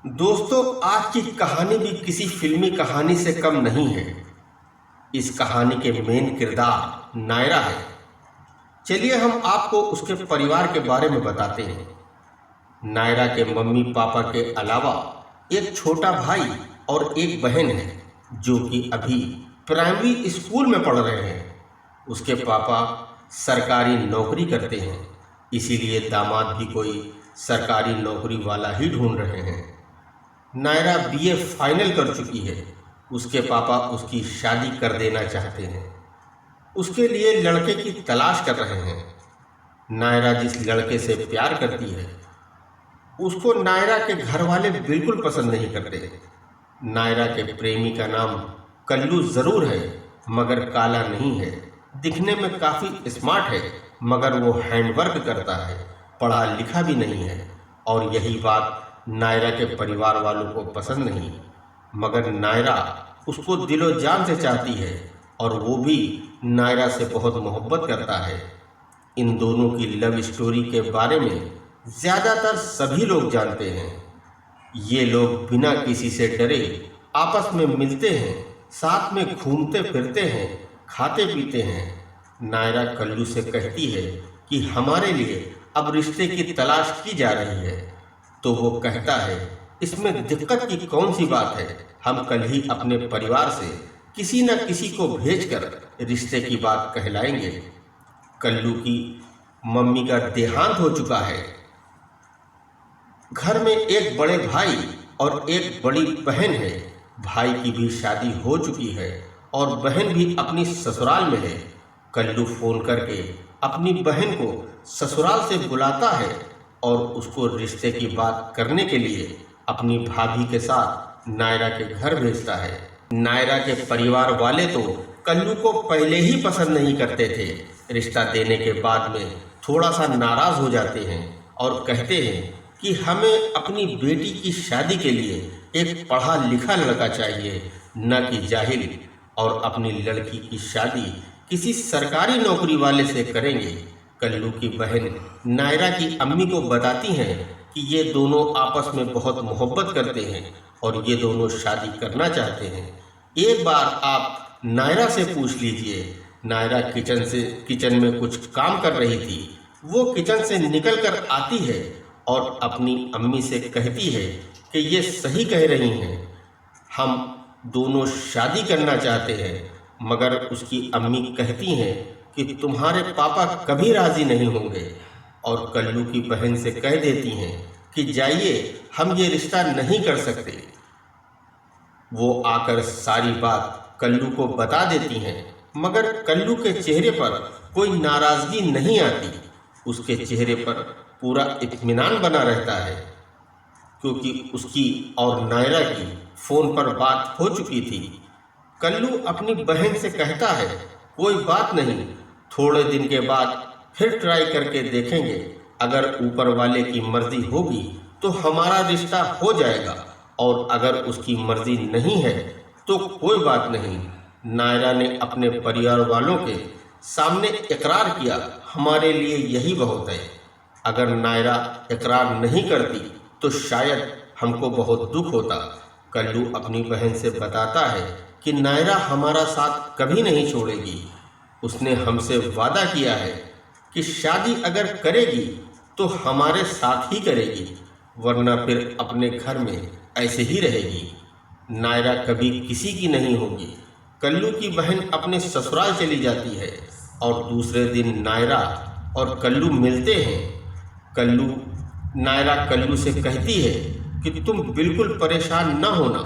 दोस्तों, आज की कहानी भी किसी फिल्मी कहानी से कम नहीं है। इस कहानी के मेन किरदार नायरा है। चलिए हम आपको उसके परिवार के बारे में बताते हैं। नायरा के मम्मी पापा के अलावा एक छोटा भाई और एक बहन है जो कि अभी प्राइमरी स्कूल में पढ़ रहे हैं। उसके पापा सरकारी नौकरी करते हैं, इसीलिए दामाद भी कोई सरकारी नौकरी वाला ही ढूंढ रहे हैं। नायरा बीए फाइनल कर चुकी है। उसके पापा उसकी शादी कर देना चाहते हैं। उसके लिए लड़के की तलाश कर रहे हैं। नायरा जिस लड़के से प्यार करती है उसको नायरा के घर वाले बिल्कुल पसंद नहीं करते। नायरा के प्रेमी का नाम कल्लू जरूर है, मगर काला नहीं है। दिखने में काफ़ी स्मार्ट है, मगर वो हैंडवर्क करता है, पढ़ा लिखा भी नहीं है। और यही बात नायरा के परिवार वालों को पसंद नहीं। मगर नायरा उसको दिलो जान से चाहती है और वो भी नायरा से बहुत मोहब्बत करता है। इन दोनों की लव स्टोरी के बारे में ज़्यादातर सभी लोग जानते हैं। ये लोग बिना किसी से डरे आपस में मिलते हैं, साथ में घूमते फिरते हैं, खाते पीते हैं। नायरा कल्लू से कहती है कि हमारे लिए अब रिश्ते की तलाश की जा रही है, तो वो कहता है इसमें दिक्कत की कौन सी बात है, हम कल ही अपने परिवार से किसी न किसी को भेजकर रिश्ते की बात कहलाएंगे। कल्लू की मम्मी का देहांत हो चुका है। घर में एक बड़े भाई और एक बड़ी बहन है। भाई की भी शादी हो चुकी है और बहन भी अपनी ससुराल में है। कल्लू फोन करके अपनी बहन को ससुराल से बुलाता है और उसको रिश्ते की बात करने के लिए अपनी भाभी के साथ नायरा के घर भेजता है। नायरा के परिवार वाले तो कल्लू को पहले ही पसंद नहीं करते थे। रिश्ता देने के बाद में थोड़ा सा नाराज हो जाते हैं और कहते हैं कि हमें अपनी बेटी की शादी के लिए एक पढ़ा लिखा लड़का चाहिए, न कि जाहिल। और अपनी लड़की की शादी किसी सरकारी नौकरी वाले से करेंगे। कल्लू की बहन नायरा की अम्मी को बताती हैं कि ये दोनों आपस में बहुत मोहब्बत करते हैं और ये दोनों शादी करना चाहते हैं। एक बार आप नायरा से पूछ लीजिए। नायरा किचन में कुछ काम कर रही थी। वो किचन से निकल कर आती है और अपनी अम्मी से कहती है कि ये सही कह रही हैं, हम दोनों शादी करना चाहते हैं। मगर उसकी अम्मी कहती हैं कि तुम्हारे पापा कभी राजी नहीं होंगे। और कल्लू की बहन से कह देती हैं कि जाइए, हम ये रिश्ता नहीं कर सकते। वो आकर सारी बात कल्लू को बता देती हैं, मगर कल्लू के चेहरे पर कोई नाराजगी नहीं आती। उसके चेहरे पर पूरा इत्मीनान बना रहता है, क्योंकि उसकी और नायरा की फ़ोन पर बात हो चुकी थी। कल्लू अपनी बहन से कहता है कोई बात नहीं, थोड़े दिन के बाद फिर ट्राई करके देखेंगे। अगर ऊपर वाले की मर्जी होगी तो हमारा रिश्ता हो जाएगा, और अगर उसकी मर्जी नहीं है तो कोई बात नहीं। नायरा ने अपने परिवार वालों के सामने इकरार किया, हमारे लिए यही बहुत है। अगर नायरा इकरार नहीं करती तो शायद हमको बहुत दुख होता। कल्लू अपनी बहन से बताता है कि नायरा हमारा साथ कभी नहीं छोड़ेगी। उसने हमसे वादा किया है कि शादी अगर करेगी तो हमारे साथ ही करेगी, वरना फिर अपने घर में ऐसे ही रहेगी। नायरा कभी किसी की नहीं होगी। कल्लू की बहन अपने ससुराल चली जाती है और दूसरे दिन नायरा और कल्लू मिलते हैं। नायरा कल्लू से कहती है कि तुम बिल्कुल परेशान ना होना,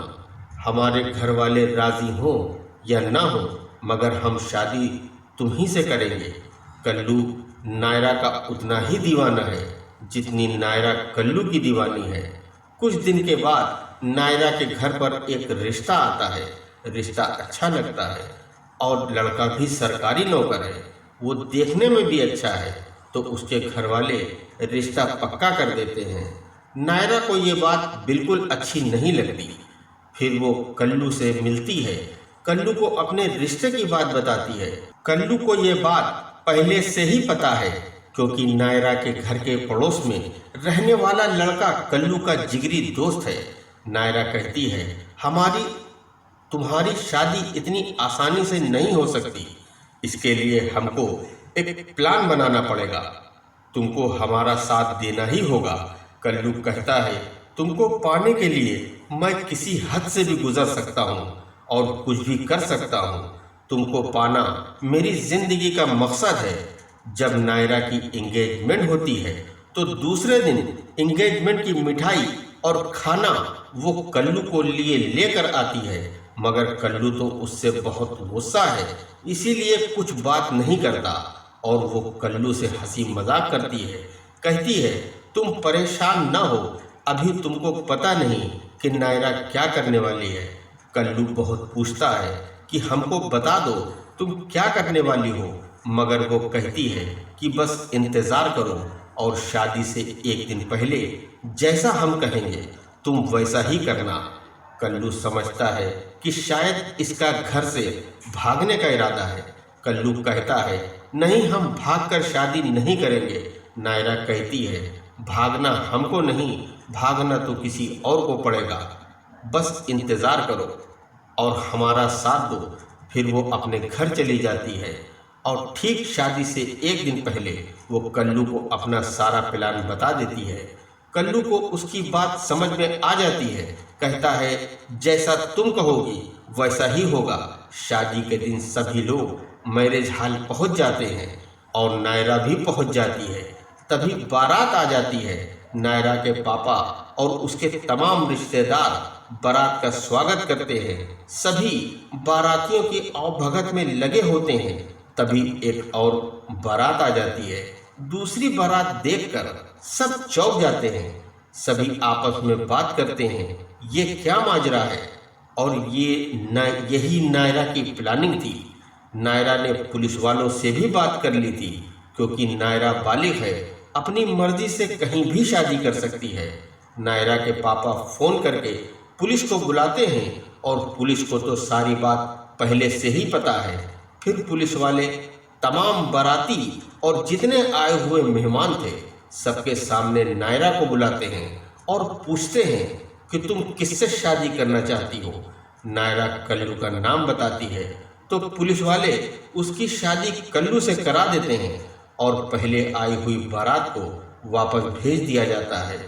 हमारे घर वाले राजी हो या ना हो, मगर हम शादी तुम ही से करेंगे। कल्लू नायरा का उतना ही दीवाना है जितनी नायरा कल्लू की दीवानी है। कुछ दिन के बाद नायरा के घर पर एक रिश्ता आता है। रिश्ता अच्छा लगता है और लड़का भी सरकारी नौकर है। वो देखने में भी अच्छा है, तो उसके घर वाले रिश्ता पक्का कर देते हैं। नायरा को ये बात बिल्कुल अच्छी नहीं लगती। फिर वो कल्लू से मिलती है, कल्लू को अपने रिश्ते की बात बताती है। कल्लू को ये बात पहले से ही पता है, क्योंकि नायरा के घर के पड़ोस में रहने वाला लड़का कल्लू का जिगरी दोस्त है। नायरा कहती है, तुम्हारी शादी इतनी आसानी से नहीं हो सकती। इसके लिए हमको एक प्लान बनाना पड़ेगा। तुमको हमारा साथ देना ही होगा। कल्लू कहता है, तुमको पाने के लिए मैं किसी हद से भी गुजर सकता हूँ और कुछ भी कर सकता हूँ। तुमको पाना मेरी जिंदगी का मकसद है। जब नायरा की एंगेजमेंट होती है तो दूसरे दिन एंगेजमेंट की मिठाई और खाना वो कल्लू को लिए लेकर आती है, मगर कल्लू तो उससे बहुत गुस्सा है, इसीलिए कुछ बात नहीं करता और वो कल्लू से हंसी मजाक करती है। कहती है, तुम परेशान ना हो, अभी तुमको पता नहीं कि नायरा क्या करने वाली है। कल्लू बहुत पूछता है कि हमको बता दो तुम क्या करने वाली हो, मगर वो कहती है कि बस इंतज़ार करो और शादी से एक दिन पहले जैसा हम कहेंगे तुम वैसा ही करना। कल्लू समझता है कि शायद इसका घर से भागने का इरादा है। कल्लू कहता है, नहीं, हम भागकर शादी नहीं करेंगे। नायरा कहती है, भागना हमको नहीं, भागना तो किसी और को पड़ेगा। बस इंतज़ार करो और हमारा साथ दो। फिर वो अपने घर चली जाती है और ठीक शादी से एक दिन पहले वो कल्लू को अपना सारा प्लान बता देती है। कल्लू को उसकी बात समझ में आ जाती है। कहता है, जैसा तुम कहोगी वैसा ही होगा। शादी के दिन सभी लोग मैरिज हॉल पहुंच जाते हैं और नायरा भी पहुंच जाती है। तभी बारात आ जाती है। नायरा के पापा और उसके तमाम रिश्तेदार बारात का स्वागत करते हैं। सभी बारातियों की आवभगत में लगे होते हैं। तभी एक और बारात आ जाती है। दूसरी बारात देखकर सब चौंक जाते हैं। सभी आपस में बात करते हैं, ये क्या माजरा है। और यही नायरा की प्लानिंग थी। नायरा ने पुलिस वालों से भी बात कर ली थी, क्योंकि नायरा बालिग है, अपनी मर्जी से कहीं भी शादी कर सकती है। नायरा के पापा फोन करके पुलिस को बुलाते हैं और पुलिस को तो सारी बात पहले से ही पता है। फिर पुलिस वाले तमाम बाराती और जितने आए हुए मेहमान थे सबके सामने नायरा को बुलाते हैं और पूछते हैं कि तुम किससे शादी करना चाहती हो। नायरा कल्लू का नाम बताती है तो पुलिस वाले उसकी शादी कल्लू से करा देते हैं और पहले आई हुई बारात को वापस भेज दिया जाता है।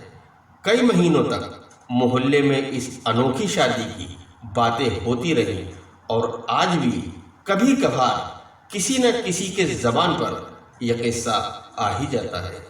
कई महीनों तक मोहल्ले में इस अनोखी शादी की बातें होती रही और आज भी कभी कभार किसी न किसी के ज़बान पर यह किस्सा आ ही जाता है।